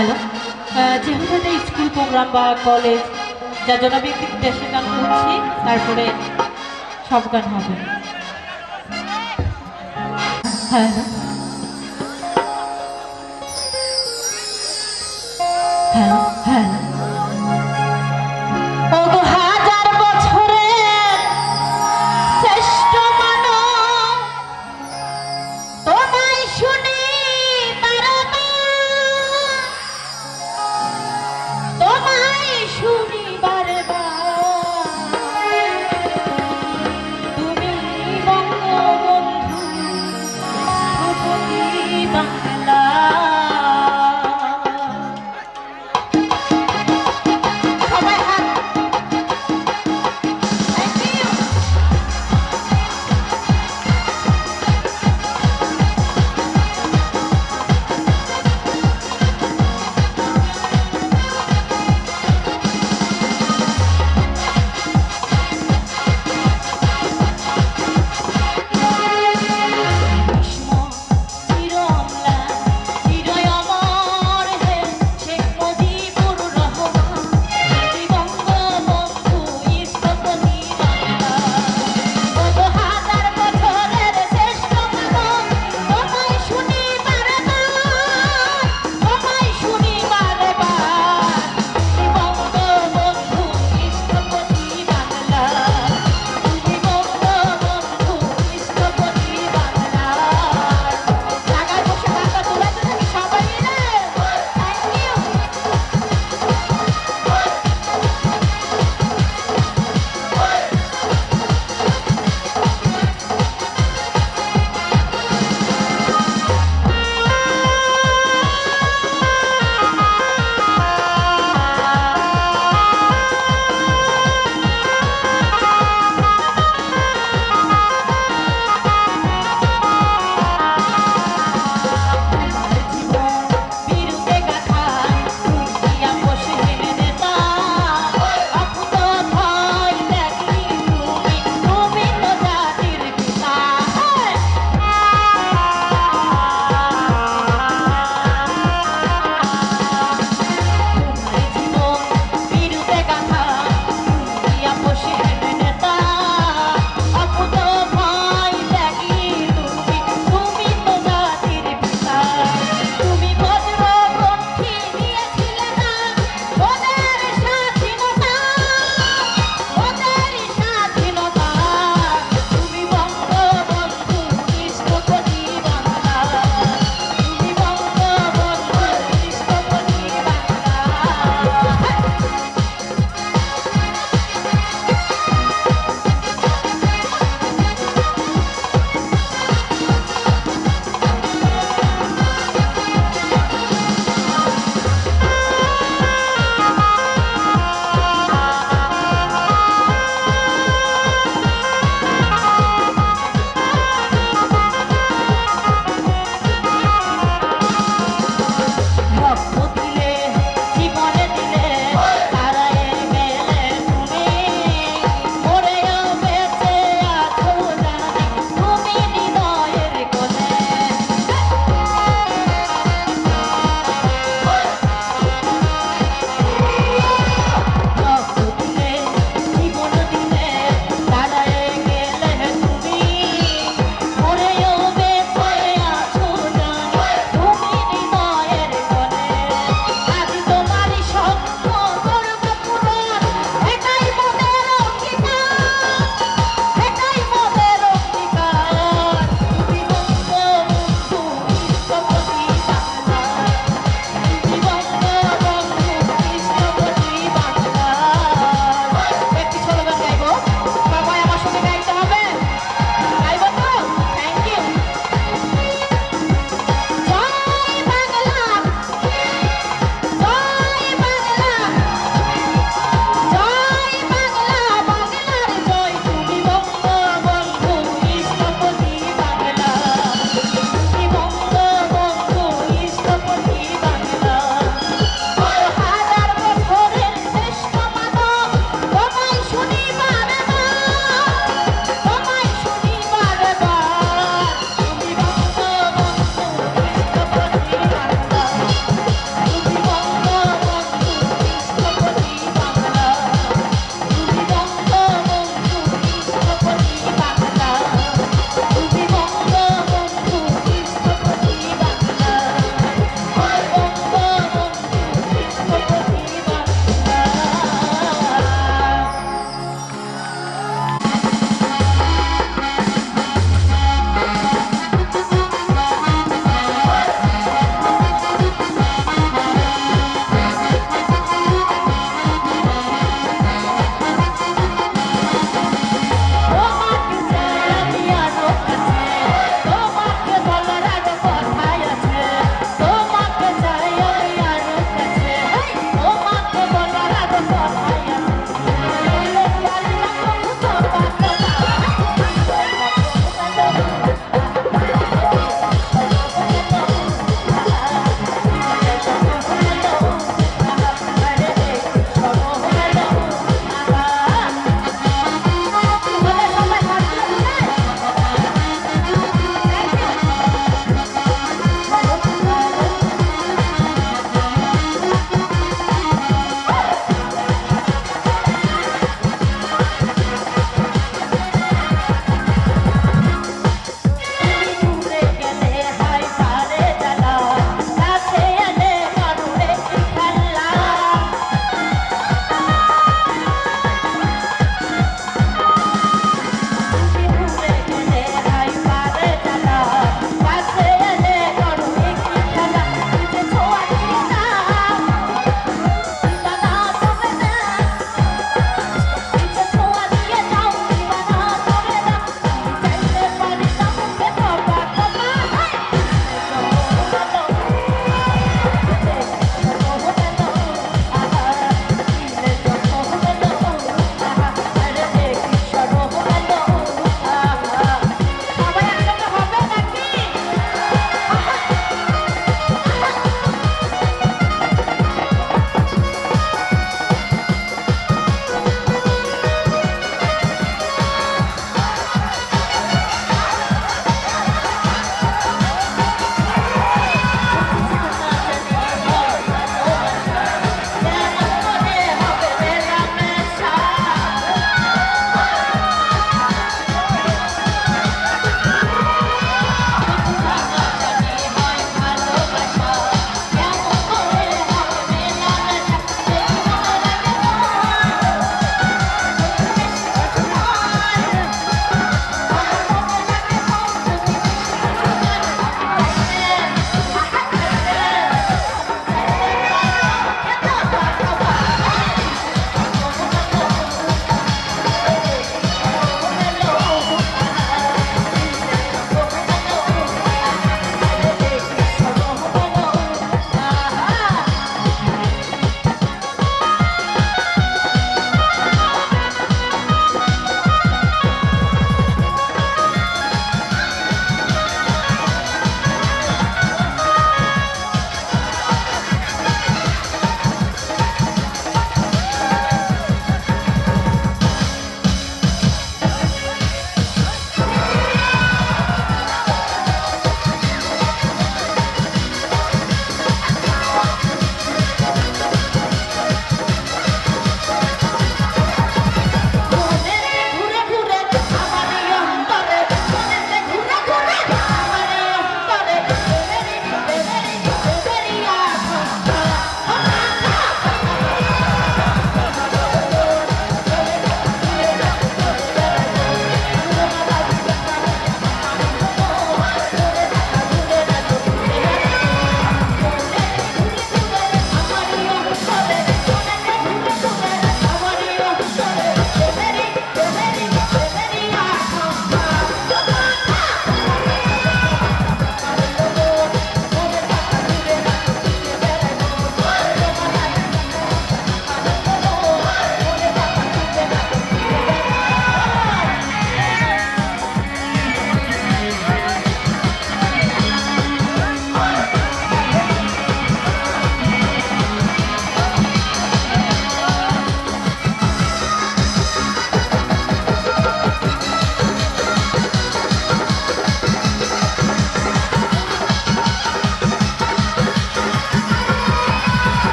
হ্যালো, যেহেতু এটা স্কুল প্রোগ্রাম বা কলেজ, যার জন্য আমি একটি দেশের গান করছি, তারপরে সব গান হবে। হ্যালো হ্যালো হ্যালো, ওগো হাজার বছরের শ্রেষ্ঠ মানব, তোমায় শুনি তারা, তোমায় শুনি বারবার, তুমি বঙ্গবন্ধু স্থপতি বাংলা।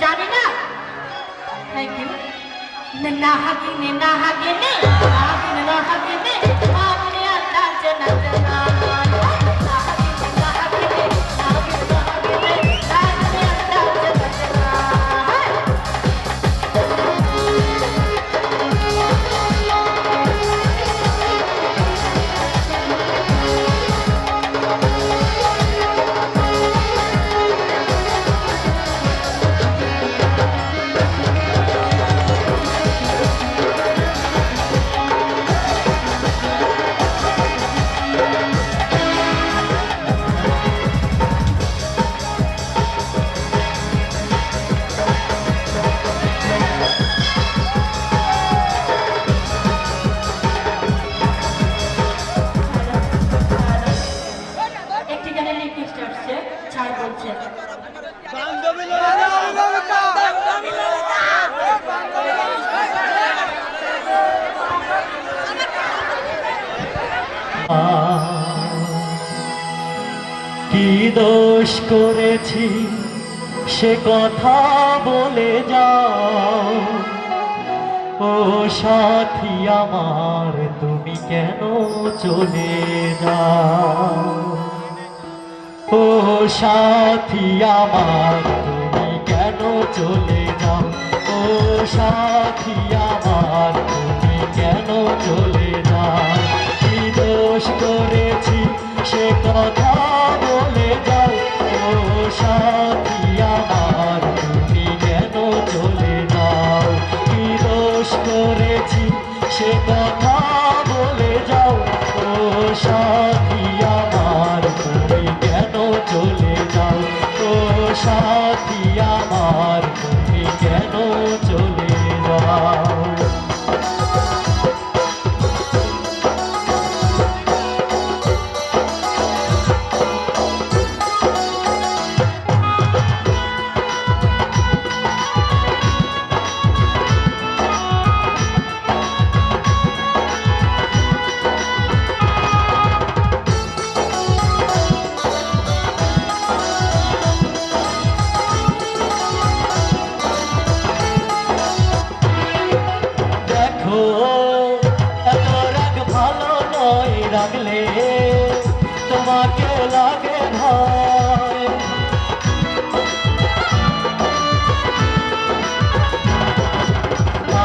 জানি না? Thank you. না হাগিনে না হাগিনে হাগিনে না হাগিনে হাগিনে আল্লাহ জানা জানা না হাগিনে না হাগিনে হাগিনে না হাগিনে হাগিনে আল্লাহ জানা জানা। একটি গানের রিকোয়েস্ট আসছে, ছাড় বলছে। কি দোষ করেছি সে কথা বলে যাও, ও সাথী আমার তুমি কেন চলে যাও, ও সাথী আমার তুমি কেন চলে যাও, ও সাথী আমার তুমি কেন চলে যাও। কি দোষ করেছি সে কথা বলে যাও, ও সাথী আমার তুমি কেন চলে যাও। কি দোষ করেছি সে কথা বলে যাও, ও সাথী আমার তুমি কেন চলে যাও, ও সাথী আমার তুমি কেন চলে যাও। দেখো এত রাগ ভালো নয়, রাগলে তোমাকে লাগে ভয়।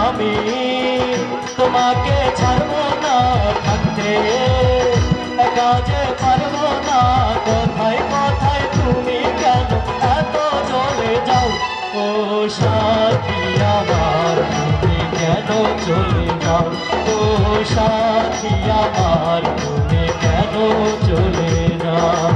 আমি তোমাকে ছাড়বো না, থাকতে একা যে পারবো না। কোথায় কোথায় তুমি কেন এত চলে যাও, ও সাথী আমার তুমি কেন চলে যাও, ও সাথী আমার তুমি কেন চলে যাও।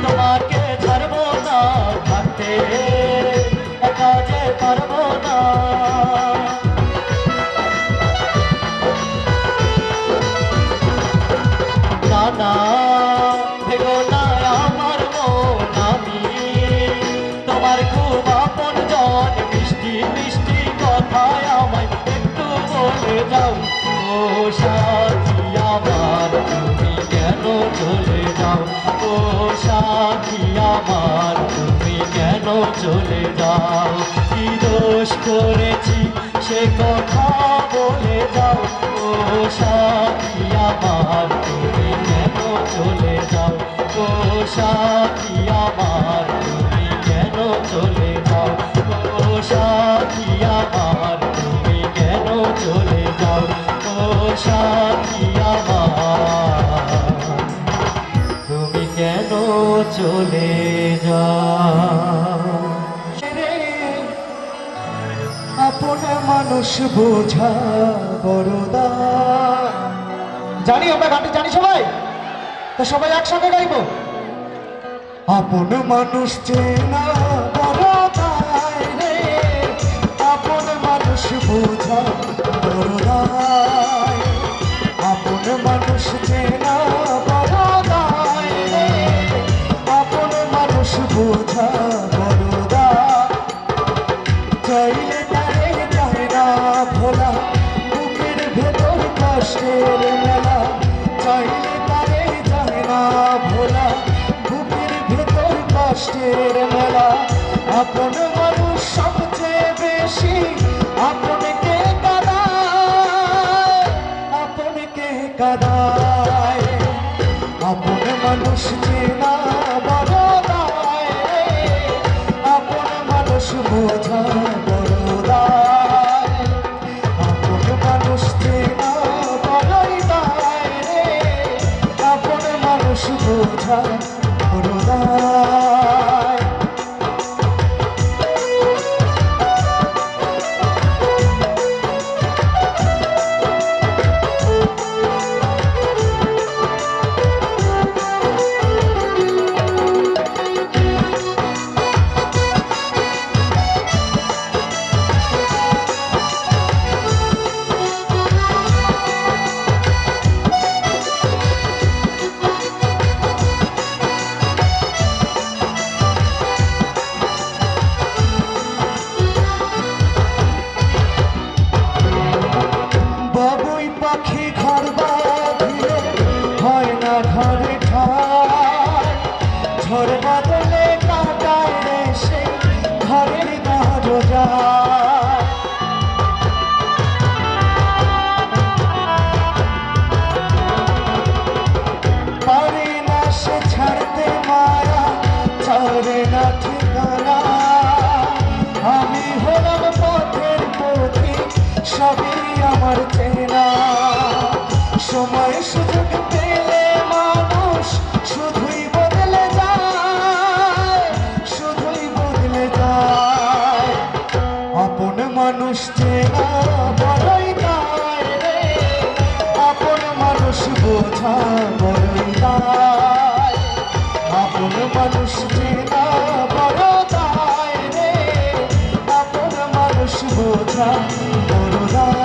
তোমাকে ছাড়বো না, থাকতে একা যে পারবো না। না না ভেগো না আমার মন, আমি তোমার খুব আপন জন। মিষ্টি মিষ্টি কথায় আমায় একটু বলে যাও, ও সাথী আমার তুমি কেন চলে যাও, ও সাথী আমার তুমি কেন চলে যাও। কি দোষ করেছি সে কথা বলে যাও, ও সাথী আমার তুমি কেন চলে যাও, ও সাথী আমার তুমি কেন চলে যাও, ও সাথী আমার তুমি কেন চলে যাও, ও সাথী আমার তুমি কেন চলে যাও। আপন মানুষ বোঝা বড়দা। জানি আমরা গানটি জানি সবাই, তো সবাই একসাথে গাইব। আপন মানুষ চেনা বড়দায় রে, আপন মানুষ বোঝা বড়দায়, আপন মানুষ চেনা বড়দায় রে, আপন মানুষ বোঝা বড়দা। চাইলে তারে যায় না ভোলা, বুকের ভেতর কষ্টের মেলা। চাইলে তারে যায় না ভোলা, বুকের ভেতর কষ্টের মেলা। আপন মানুষ সবচেয়ে বেশি আপনকে কাঁদায়, আপনকে কাঁদায়। আপন মানুষ চেনা বড়দায় রে, আপন মানুষ বোঝা বড়দায়, আপন মানুষ চেনা বড়দায় রে, আপন মানুষ বোঝা বড়দায়। বাবুই পাখি ঘর বাঁধিলে হয় না ঘরে ঠাই, ঝড় বাদলে কাটায় রে সে ঘরের দরজায়। পারে না সে ছাড়তে মায়া, ছাড়ে না ঠিকানা। আমি হলাম পথের পথিক, সবই আমার চেনা। সময় সুযোগ পেলে মানুষ শুধুই বদলে যায়, শুধুই বদলে যায়। আপন মানুষ চেনা বড়ই দায় রে, আপন মানুষ বোঝা বড়ই দায়, আপন মানুষ চেনা বড় দায় রে, আপন মানুষ বোঝা বড় দায়।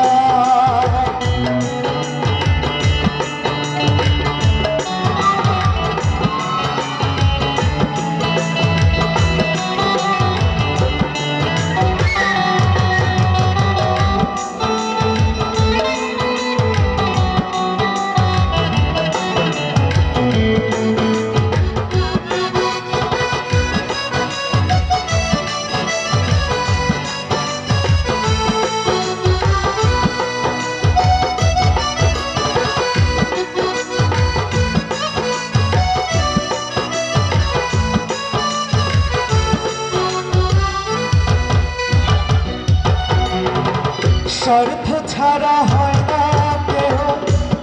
স্বার্থ ছাড়া হয় না কেহ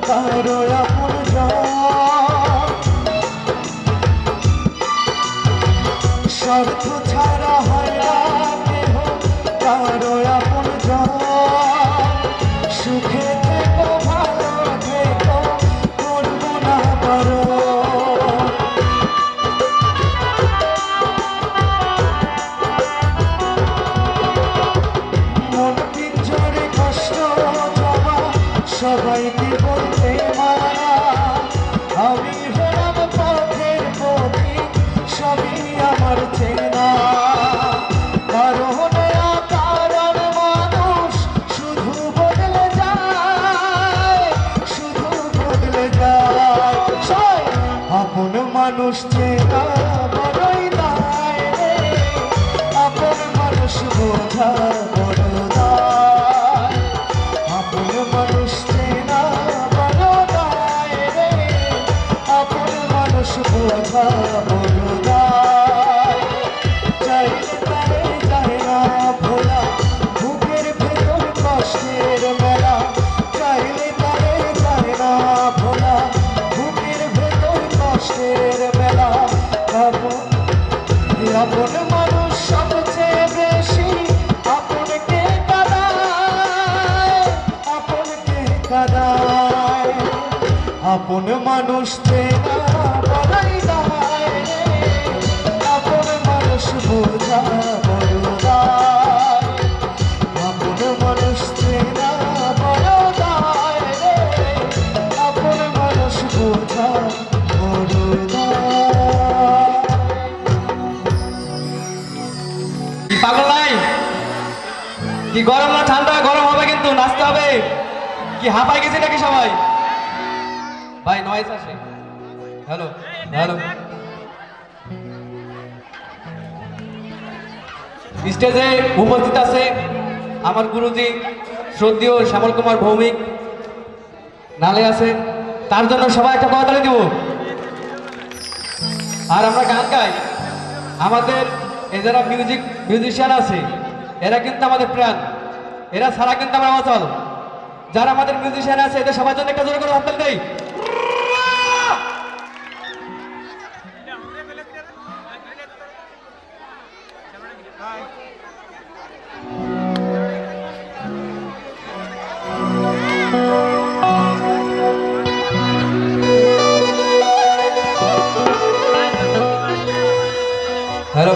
কারো আপনজন, স্বার্থ ছাড়া হয় না কেহ কারো আপনজন। সুখে থেকো ভালো থেকো, করবো না বারণ। মন পিঞ্জরে কষ্ট জমা, সবাইকে বলতে মানা। আমি হলাম পথের পথিক, সবই আমার চেনা। কারণ কারণ মানুষ শুধু বদলে যায়, শুধু বদলে যায়। আপন মানুষ চেনা বড়ই দায় রে, আপন মানুষ বোঝা বড় দায়, আপন মানুষ চেনা বড় দায় রে, আপন মানুষ বোঝা বড় দায়। চাইলে তারে যায় না ভোলা, বুকের ভেতর কষ্টের মেলা। চাইলে তারে যায় না ভোলা, বুকের ভেতর কষ্টের মেলা। আপন মানুষ সবচেয়ে বেশি আপনকে আপন মানুষ চেনা বড়ই দায় রে, আপন মানুষ বোঝা বড় দায়, আপন মানুষ চেনা বড় দায় রে, আপন মানুষ বোঝা বড় দায়। কি পাগল নাই? কি গরম না ঠান্ডা? গরম হবে কিন্তু, নাচতে হবে। কি হাঁপাই গেছে নাকি সবাই? ভাই নয়েজ আসে। হ্যালো হ্যালো, স্টেজে উপস্থিত আছে আমার গুরুজি শ্রদ্ধেয় শ্যামল কুমার ভৌমিক, নালে আছে, তার জন্য সবাই একটা করতালি দিব। আর আমরা গান গাই, আমাদের এ যারা মিউজিশিয়ান আছে এরা কিন্তু আমাদের প্রাণ, এরা ছাড়া কিন্তু আমরা অচল। যারা আমাদের মিউজিশিয়ান আছে এদের সবার জন্য একটা জোরে করে হাততালি দেই। হ্যালো,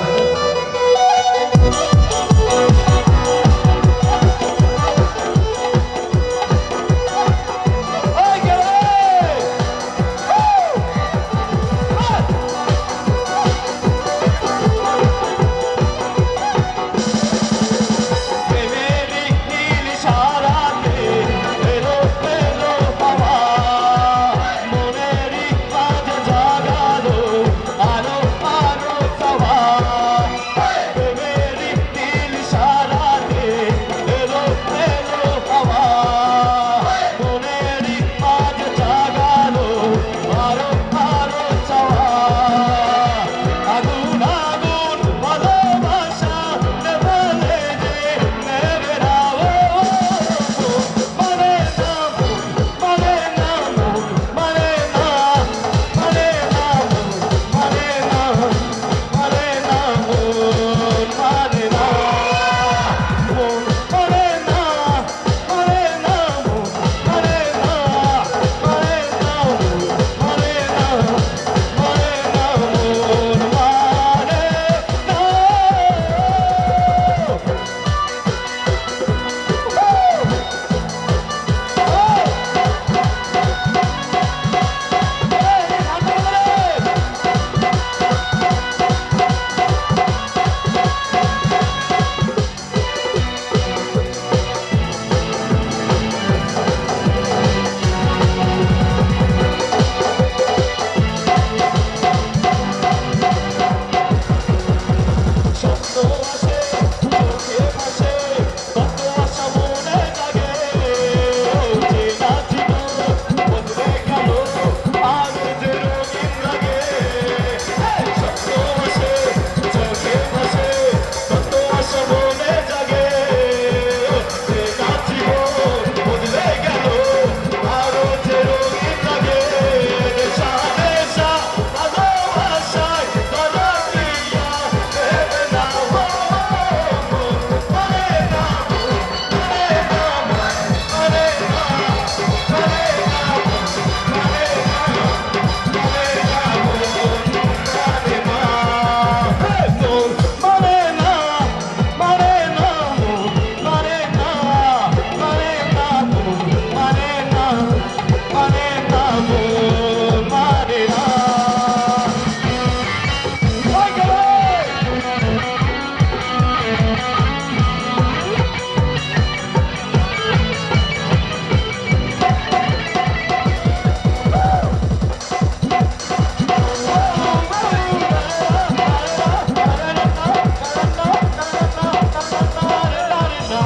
না